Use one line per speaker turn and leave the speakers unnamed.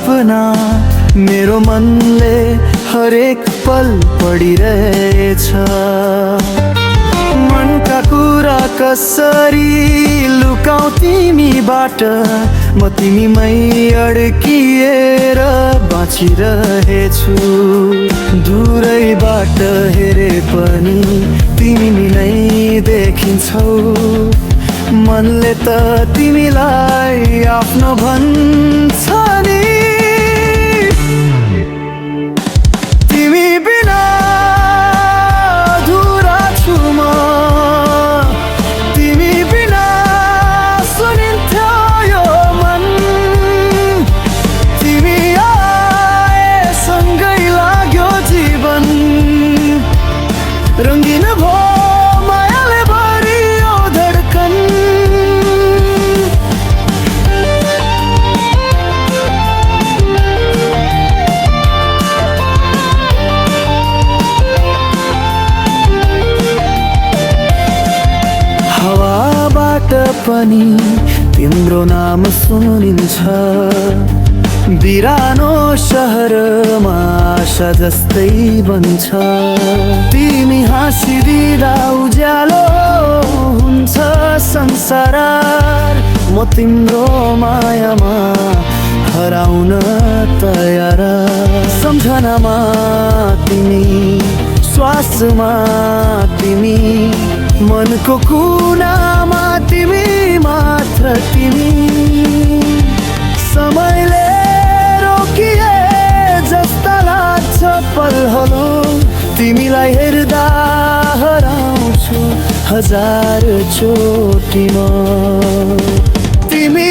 सपना मेरो मनले हरेक पल पढिरहेछ। मनका कुरा कसरी लुकाऊ तिमीबाट, म तिमीमै अड्किएर बाँचिरहेछु। दूरैबाट हेरे पनि तिमी नै देखिन्छौ, मनले त तिमीलाई आफ्नो भन्छ नि। तिमी बिना अधुरा छु म, तिमी बिना सुनिन्थ्यो यो मन। तिमी आएसँगै लाग्यो जीवन, रङ्गिन भो मायाले भरियो धड्कन। हावाबाट पनि तिम्रो नाम सुनिन्छ, बिरानो सहरमा आशा जस्तै बन्छ। तिमी हाँसिदिँदा उज्यालो हुन्छ संसार, म तिम्रो मायामा हराउन तयार। सम्झनामा तिमी, श्वासमा तिमी, मनको कुनामा तिमी मात्र तिमी। समयले रोकिए जस्ता लाग्छ पलहरू, तिमीलाई हेर्दा हराउँछु हजार चोटिमा। तिमी